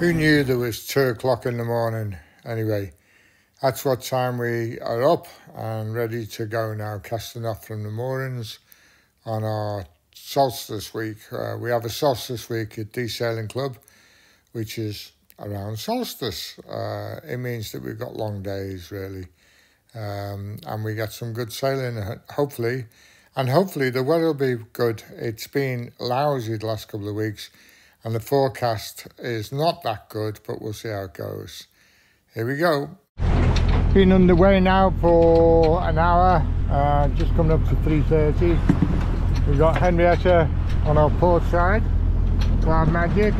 Who knew there was 2 o'clock in the morning? Anyway, that's what time we are up and ready to go now, casting off from the moorings on our Solstice week. We have a Solstice week at D Sailing Club, which is around Solstice. It means that we've got long days, really, and we get some good sailing, hopefully. And hopefully the weather will be good. It's been lousy the last couple of weeks, and the forecast is not that good, but we'll see how it goes. Here we go. Been underway now for an hour, just coming up to 3:30. We've got Henrietta on our port side, Cloud Magic,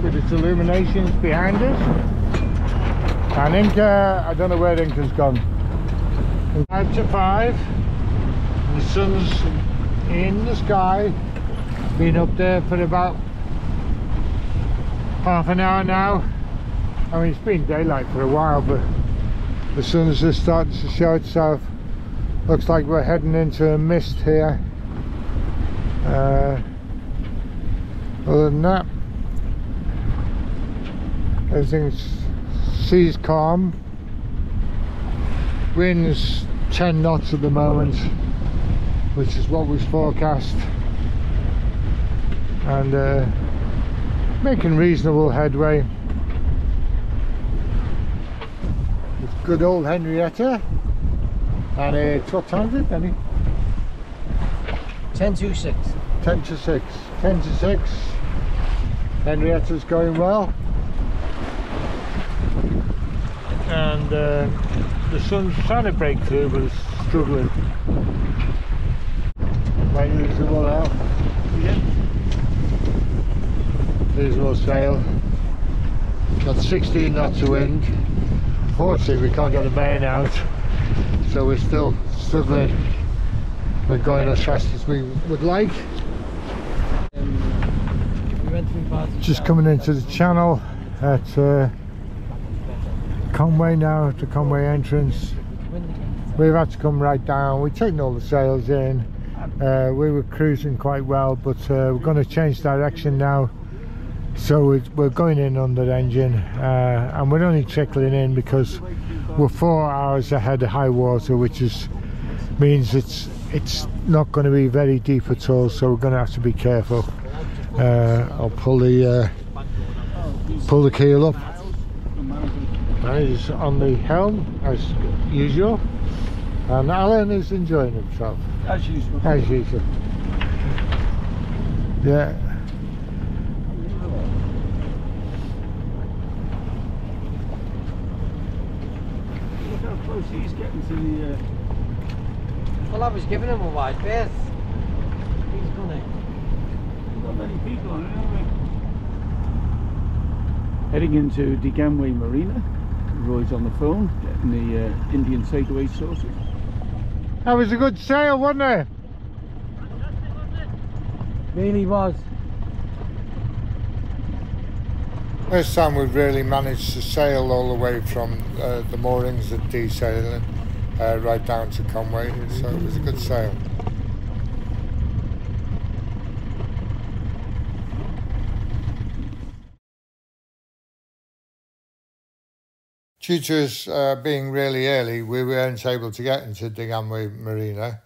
with its illuminations behind us. And Inca, I don't know where Inca's gone. 5 to 5. The sun's in the sky. Been up there for about half an hour now. I mean, it's been daylight for a while, but the sun's just starting to show itself. Looks like we're heading into a mist here. Other than that, everything's sea's calm. Wind's 10 knots at the moment, which is what was forecast, and making reasonable headway. It's good old Henrietta, and it's what time is it, Benny? 10 to 6. 10 to 6. 10 to 6. Henrietta's going well, and the sun's trying to break through, but it's struggling. Might use the wall out. Yeah. Reasonable sail. Got 16 knots of wind. Unfortunately, we can't get the main out, so we're still struggling. We're going as fast as we would like. Just coming into the channel at Conway now, at the Conway entrance. We've had to come right down. We've taken all the sails in. We were cruising quite well, but we're going to change direction now, so we're going in under engine, and we're only trickling in because we're 4 hours ahead of high water, which means it's not going to be very deep at all, so we're going to have to be careful. I'll pull the keel up. He's on the helm as usual, and Alan is enjoying himself. As usual. As usual. Yeah. Look how close he's getting to the... Well, I was giving him a wide berth. He's gonna... There's not many people on it, have we? Heading into Deganway Marina. Roy's on the phone, getting the Indian takeaway sorted. That was a good sail, wasn't it? Really was. First time we've really managed to sail all the way from the moorings at D Sailing right down to Conway, so it was a good sail. Due to us being really early, we weren't able to get into Deganway Marina,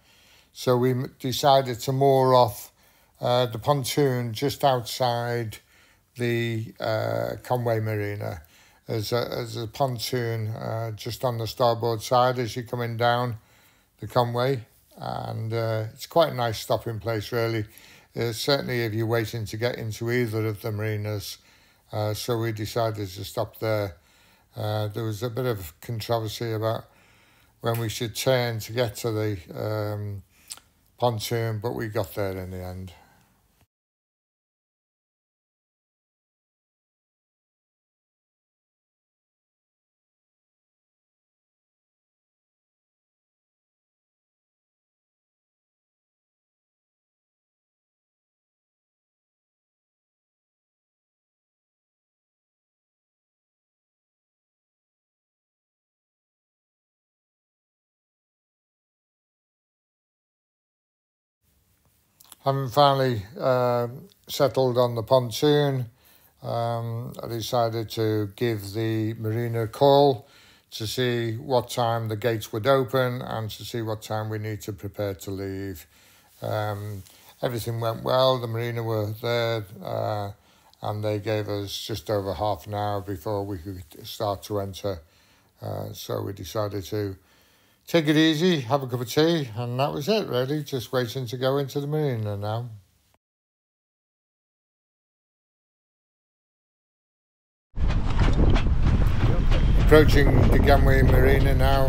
so we decided to moor off the pontoon just outside the Conway Marina. There's a pontoon just on the starboard side as you're coming down the Conway, and it's quite a nice stopping place, really. Certainly if you're waiting to get into either of the marinas, so we decided to stop there. There was a bit of controversy about when we should turn to get to the pontoon, but we got there in the end. Having finally settled on the pontoon, I decided to give the marina a call to see what time the gates would open and to see what time we need to prepare to leave. Everything went well. The marina were there and they gave us just over half an hour before we could start to enter. So we decided to take it easy, have a cup of tea, and that was it really, just waiting to go into the marina now. Approaching the Ganway Marina now,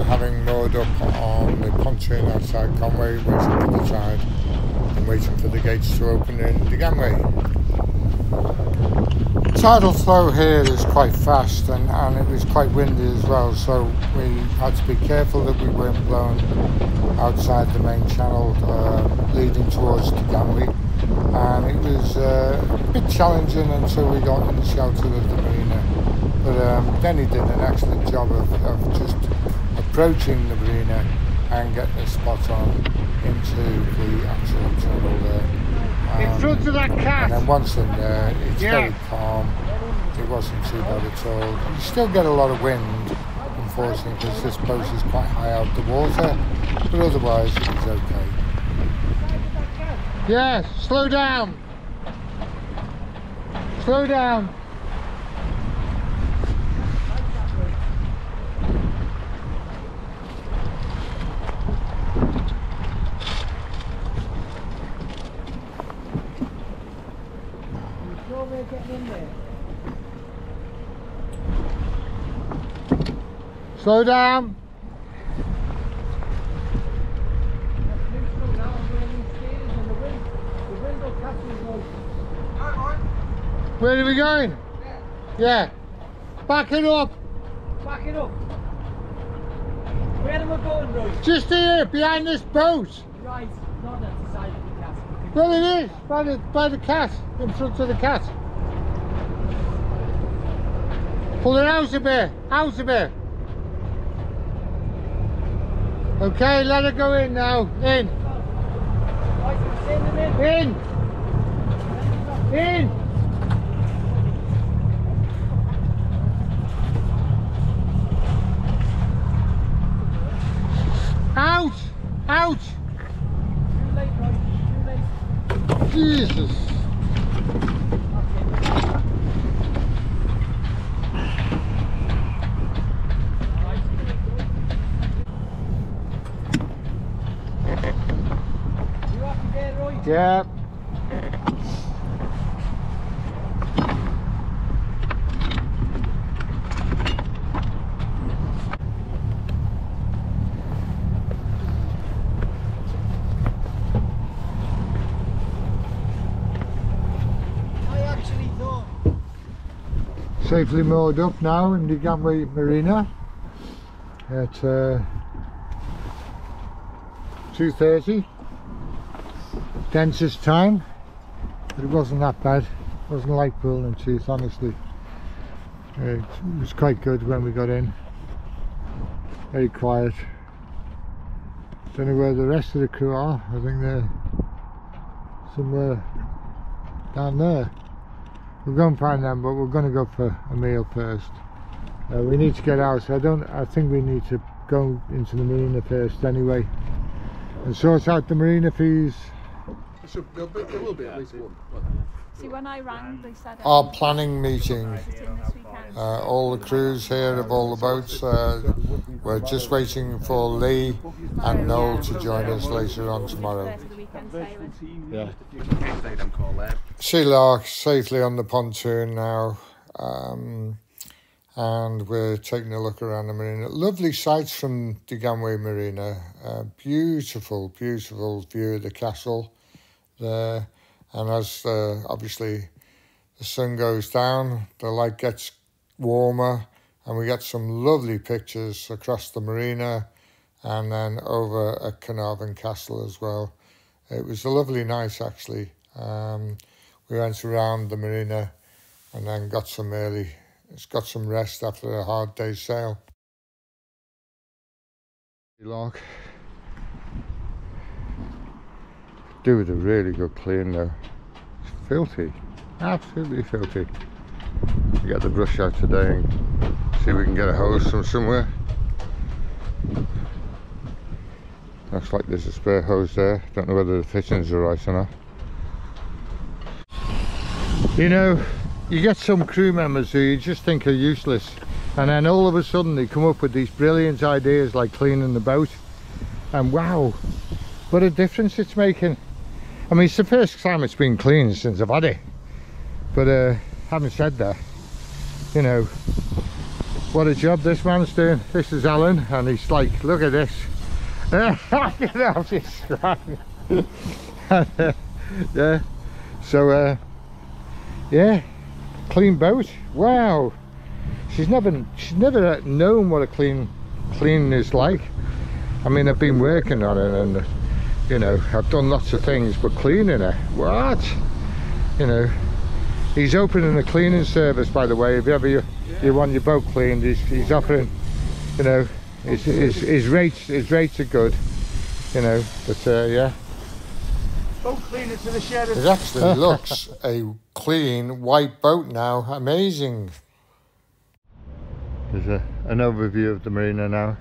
having moored up on the pontoon outside Conway, waiting for the tide and waiting for the gates to open in the Ganway. Tidal flow here is quite fast and it was quite windy as well, so we had to be careful that we weren't blown outside the main channel leading towards the Ganway, and it was a bit challenging until we got in the shelter of the marina. But Denny did an excellent job of just approaching the marina and getting a spot on into the actual tunnel there. In front of that cat! And then once in there, it's very calm. It wasn't too bad at all. You still get a lot of wind, unfortunately, because this boat is quite high out the water, but otherwise it was okay. Yeah, slow down! Slow down! Getting in there. Slow down. Where are we going? Yeah. Back it up. Back it up. Where am I going, right? Just here, behind this boat. Right, not at the side of the cat. Well, it is, by the cat, in front of the cat. Pull it out a bit, out a bit. Okay, let it go in now. In. In. In. Out. Out. Too late, right? Too late. Jesus. Yeah. I actually thought. Safely moored up now in the Ganway Marina at 2:30. Densest time, but it wasn't that bad. It wasn't like pulling in teeth, honestly. It was quite good when we got in. Very quiet. Don't know where the rest of the crew are. I think they're somewhere down there. We'll go and find them, but we're going to go for a meal first. We need to get out. I think we need to go into the marina first anyway and sort out the marina fees. There will be at least one. See, when I rang, they said Our planning meeting. visiting this weekend. All the crews here of all the boats. We're just waiting for Lee and Noel to join us later on tomorrow. There for the weekend sailing. Yeah. Sea Lark safely on the pontoon now. And we're taking a look around the marina. Lovely sights from the Ganway Marina. Beautiful, beautiful view of the castle there. And as obviously the sun goes down, the light gets warmer, and we get some lovely pictures across the marina and then over at Carnarvon Castle as well. It was a lovely night actually. We went around the marina and then got some rest after a hard day's sail. Lock. Do with a really good clean though. It's filthy. Absolutely filthy. We get the brush out today and see if we can get a hose from somewhere. Looks like there's a spare hose there. Don't know whether the fittings are right or not. You know, you get some crew members who you just think are useless, and then all of a sudden they come up with these brilliant ideas like cleaning the boat, and wow, what a difference it's making. I mean, it's the first time it's been cleaned since I've had it, but having said that, you know, what a job this man's doing. This is Alan, and he's like, look at this. Get off this strap. Yeah, so yeah, clean boat. Wow, she's never known what a clean is like. I mean, I've been working on it, and you know, I've done lots of things, but cleaning her, what? You know, he's opening a cleaning service, by the way. If ever you want your boat cleaned, he's offering, you know, his rates are good, you know, but yeah. Boat cleaner to the shed. It actually looks a clean white boat now. Amazing. There's an overview of the marina now.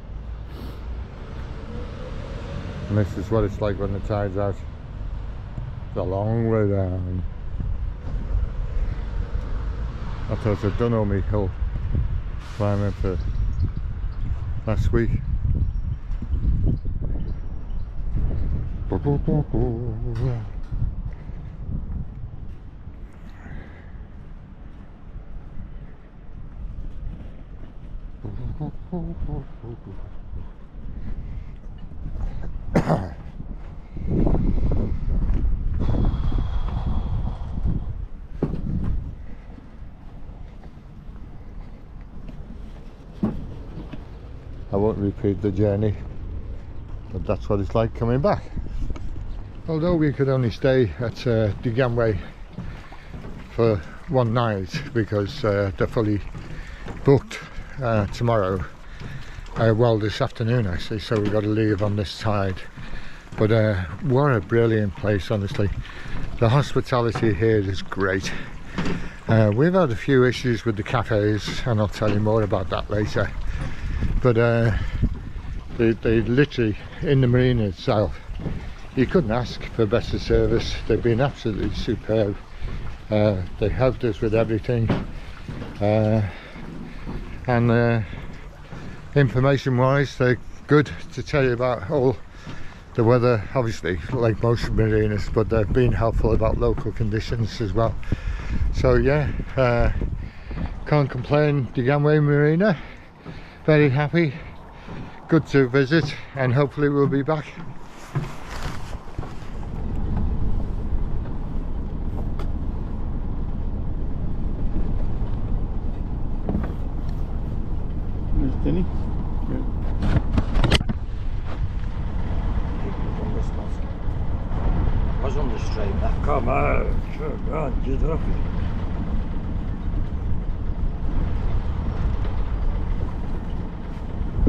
And this is what it's like when the tide's out. It's a long way down. I thought I'd done all my hill climbing for last week. I won't repeat the journey, but that's what it's like coming back. Although we could only stay at the Gangway for one night because they're fully booked tomorrow, well, this afternoon actually, so we've got to leave on this tide. But what a brilliant place, honestly. The hospitality here is great. We've had a few issues with the cafes, and I'll tell you more about that later. But they literally, in the marina itself, you couldn't ask for better service. They've been absolutely superb. They helped us with everything, and information wise they're good to tell you about all the weather, obviously, like most marinas, but they've been helpful about local conditions as well. So yeah, can't complain. The Gangway Marina, very happy, good to visit, and hopefully we'll be back. There's Denny. I was on the straight back. Come on, come on, get off it.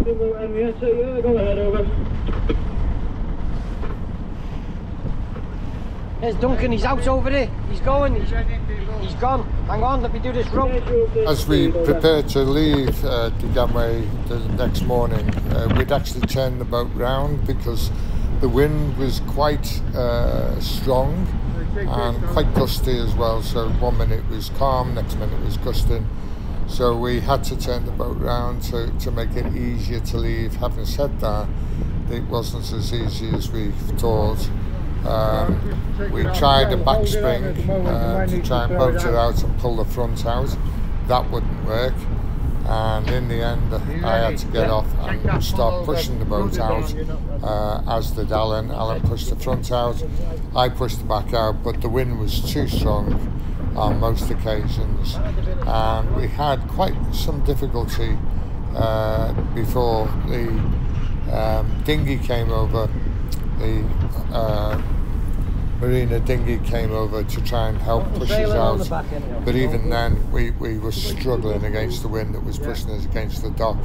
Go ahead, over. There's Duncan, he's out over there. He's going, he's gone. Hang on, let me do this rope. As we prepared to leave the Gangway the next morning, we'd actually turned the boat round because the wind was quite strong and quite gusty as well. So 1 minute it was calm, next minute it was gusting. So we had to turn the boat round to make it easier to leave. Having said that, it wasn't as easy as we thought. We tried a back spring to try and boat it out and pull the front out. That wouldn't work, and in the end I had to get off and start pushing the boat out, as did Alan. Alan pushed the front out, I pushed the back out, but the wind was too strong on most occasions, and we had quite some difficulty before the dinghy came over. The marina dinghy came over to try and help push us out, but even then we were struggling against the wind that was pushing us against the dock.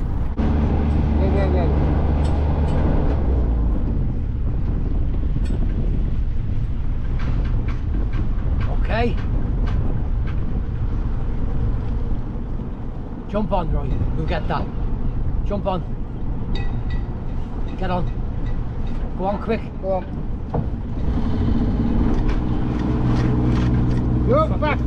Okay. Jump on, Roy. We'll get that. Jump on. Get on. Go on, quick. Go on. Look, back.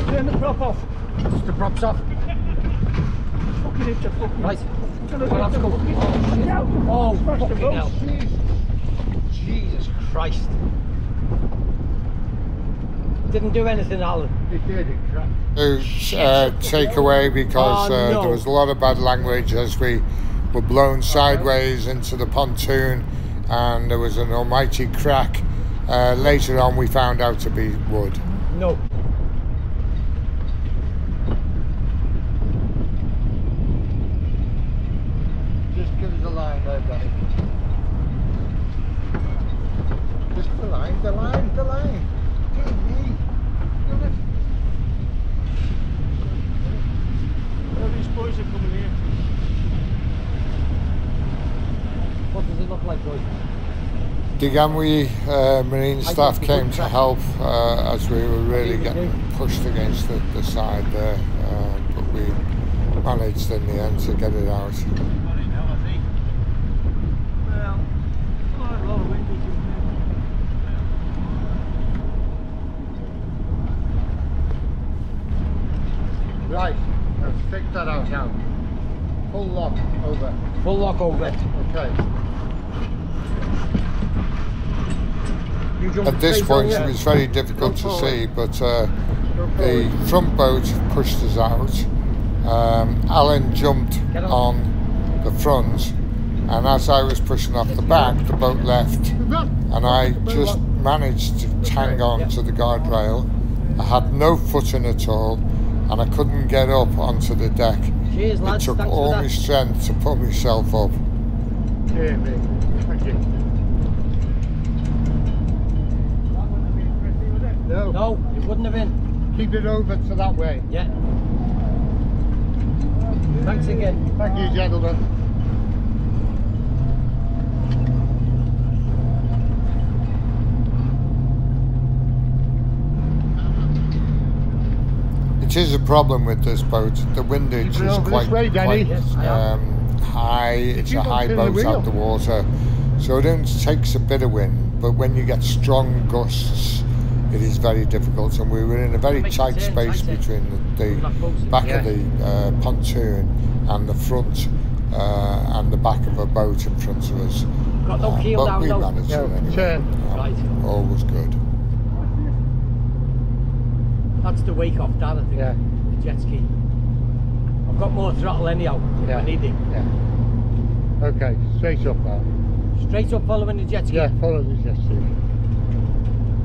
Turn the prop off. Just the props off. Right. Well, let's go. Oh, fucking hell. Jesus Christ. Didn't do anything, Alan. It did, it crashed. To take away because no. there was a lot of bad language as we were blown sideways into the pontoon, and there was an almighty crack. Later on we found out to be wood. No. Just give us a line there, Danny. Just the line. Give me. These boys are coming here. What does it look like, Roy? Digamwe marine staff came to help as we were really getting pushed against the side there, but we managed in the end to get it out. Right, let's stick that out now. Full lock over. Full lock over. Okay. You jump At this straight point over. it was very difficult to see, but the front boat pushed us out. Alan jumped on the front, and as I was pushing off the back, the boat left, and I just managed to hang on to the guardrail. I had no footing at all, and I couldn't get up onto the deck. Cheers, It lads. took Thanks all for my that. strength to pull myself up. Dear me. Thank you. No. No, it wouldn't have been. Keep it over to that way. Yeah. Thanks again. Thank you, gentlemen. It is a problem with this boat. The windage Keep it is over quite, this way, Danny. quite Yes, I am. high. It's you a don't high turn the boat wheel. out the water, so it only takes a bit of wind. But when you get strong gusts, it is very difficult. And we were in a very Make it tight turn, space tighter. between the back of the pontoon and the front and the back of a boat in front of us. Got no keel But down, we no. managed No, it anyway. turn. Right. All was good. That's the wake off that, I think. Yeah. The jet ski. I've got more throttle anyhow, if Yeah. I need it. Yeah. Okay, straight up now. Straight up following the jet ski. Yeah, follow the jet ski.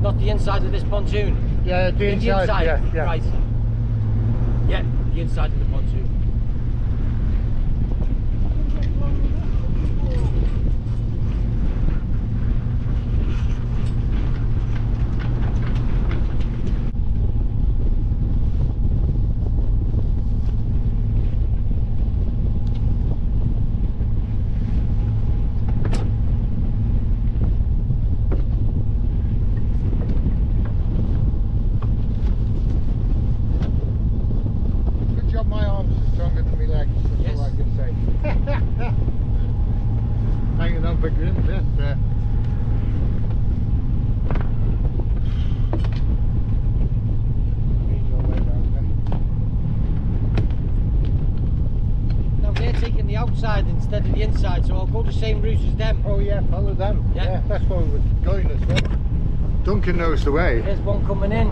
Not the inside of this pontoon. Yeah, the inside. Yeah, yeah. Right. Yeah, the inside of the pontoon. Good job, my arms are stronger than my legs. That's Yes. all I can say. Hanging on for grim death there. Ain't no way down Now they're taking the outside instead of the inside, so I'll go the same route as them. Oh yeah, follow them. Yeah. Yeah, that's where we're going as well. Duncan knows the way. There's one coming in.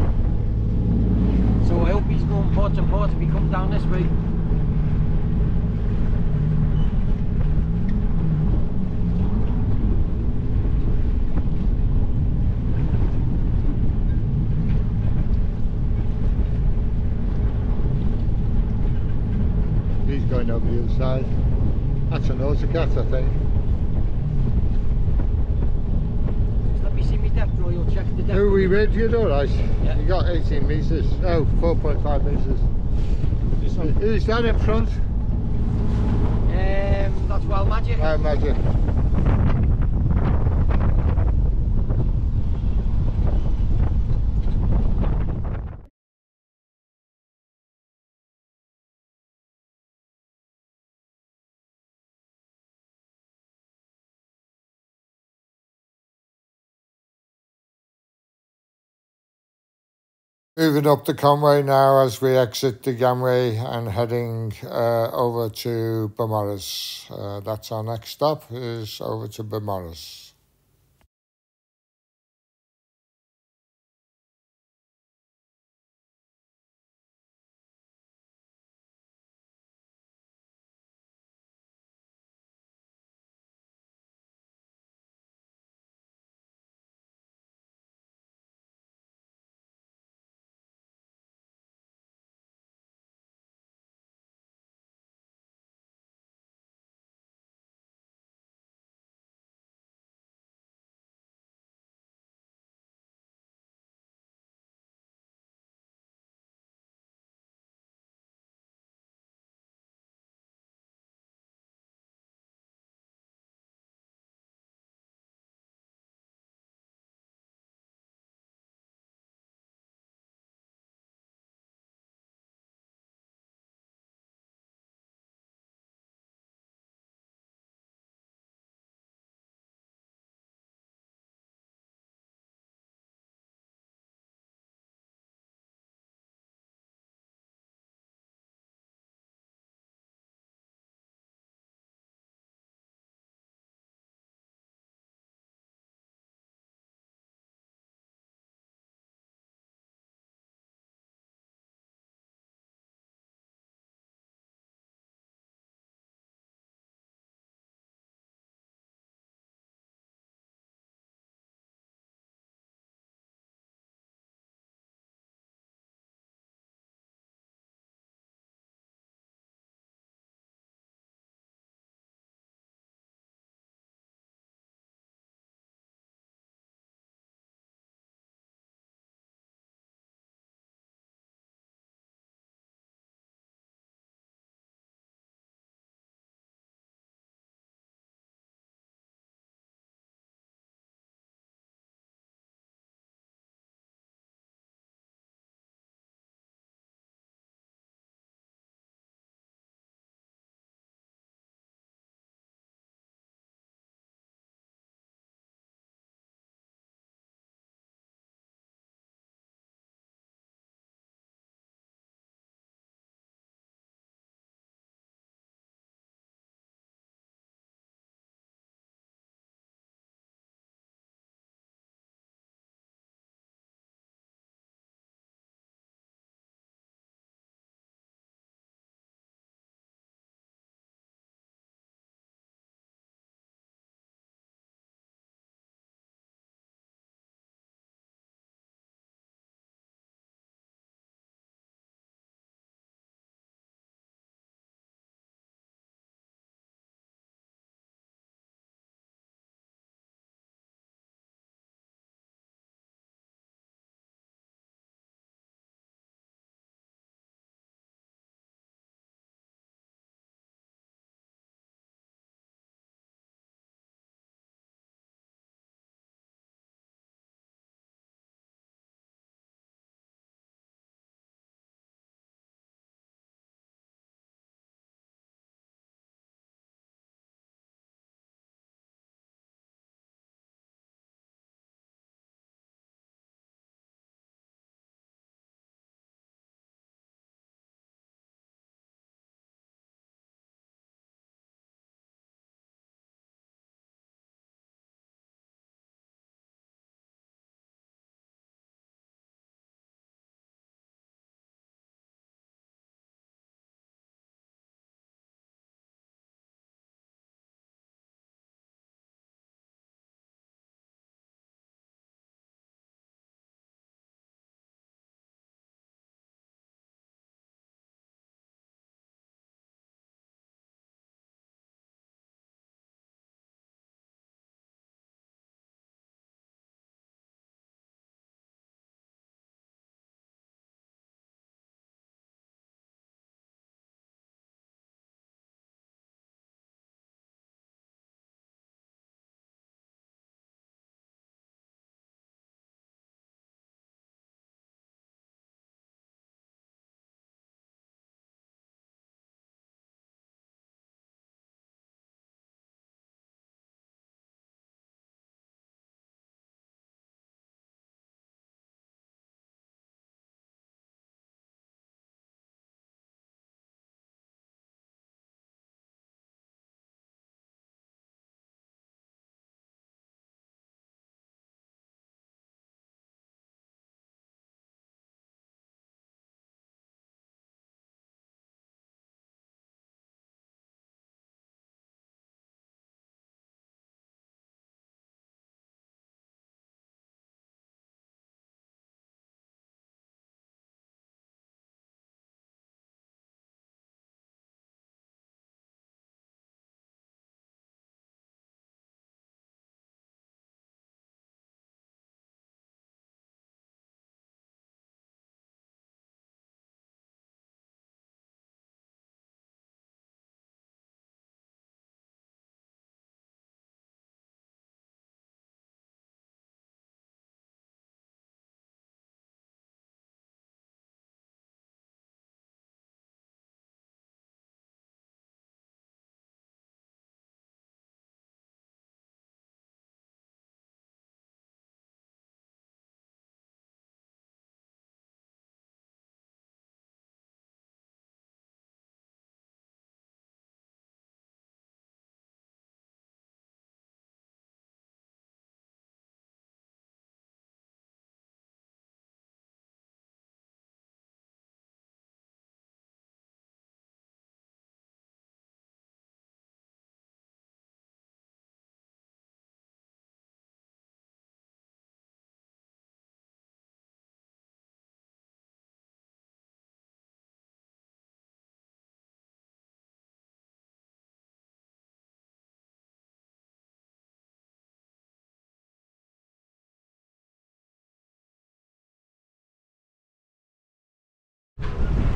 So I hope he's going port to port if he comes down this way. He's going over the other side. That's an autocat, I think. Just let me see my depth, Roy. You'll check the depth. Who are we with? You alright? Yeah. You got 18 metres. Oh, 4.5 metres. Just Who's that in front? That's Well Magic. Well Magic. Moving up the Conway now as we exit the gangway and heading over to Beaumaris. That's our next stop, is over to Beaumaris.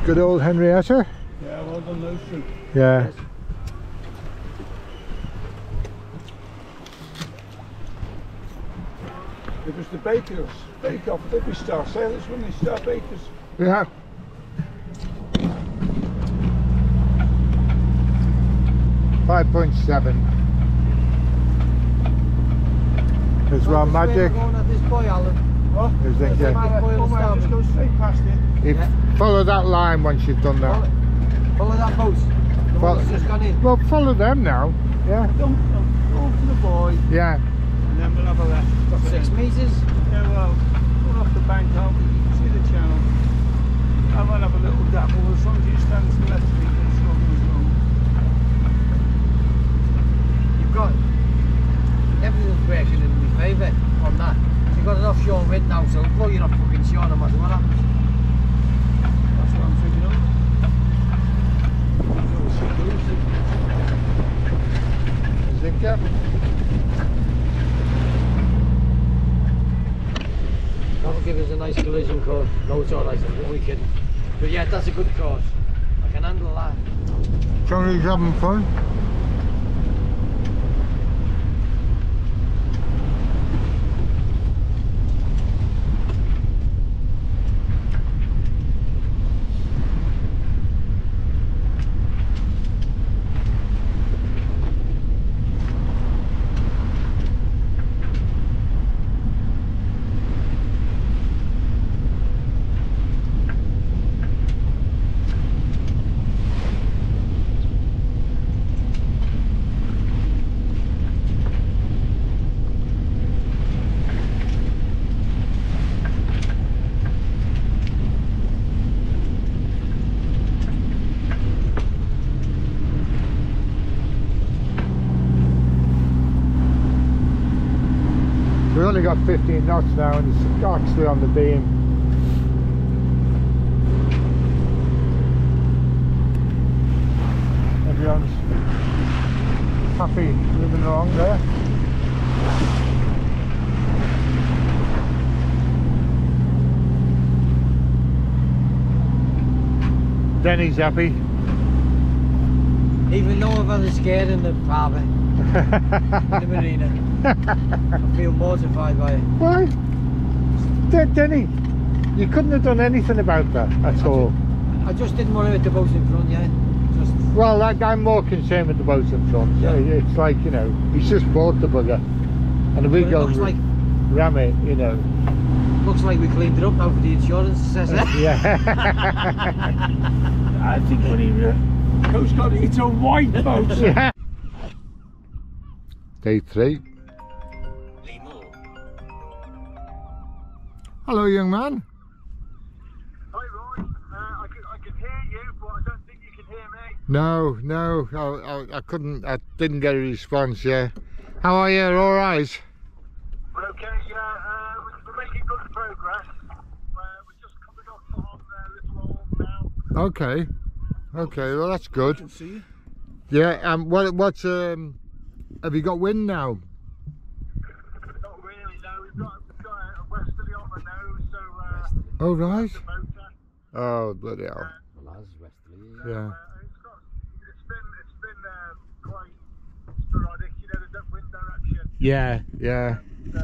Good old Henrietta. Yeah, well done those two. Yeah. It was the bakers. Bake off. Did we start sailors when they start bakers? Yeah. .7. As well, magic. Going at this boy, Alan. What? Is it, yeah. Just go straight past it. If follow that line once you've done that. Follow that boat. The Follow- boat's just gone in. Well, follow them now. Yeah. Don't go to the boy, Yeah. and then we'll have a left. 6 metres. Yeah, well, go off the bank out, see the channel. I might have a little dabble as long as you stand to the left of me, then it's not going to go. You've got everything's working in my favour on that. You've got an offshore wind now, so blow you're not fucking sure no matter what happens. That's what I'm thinking of. Zinker. That'll give us a nice collision course. No, it's alright, we can. But yeah, that's a good course. I can handle that. Johnny's having fun. We've only got 15 knots now and it's actually on the beam. Everyone's happy moving along there. Denny's happy. Even though I've had a scare in the harbour, in the marina, I feel mortified by it. Why? Denny, you couldn't have done anything about that at all. I just didn't want to hit the boat in front, yeah. Just Well, I'm more concerned with the boat in front. Yeah. It's like, you know, he's just bought the bugger. And if we But it go looks like- ram it, you know. looks like we cleaned it up now for the insurance, says it. Yeah. I think when he Coast Guard, it's a white boat. Yeah. Day 3. Hello, young man. Hi Roy, I can hear you, but I don't think you can hear me. No, I couldn't, I didn't get a response, yeah. How are you, all right? We're okay, yeah, we're making good progress. We're just coming up on Little Orme now. Okay, well that's good. See you. Yeah, what's, have you got wind now? Not really, no, we've got a westerly on the nose, so Oh, right. the motor. Oh, bloody hell. Yeah. It's been quite sporadic, you know, the wind direction. Yeah, yeah. So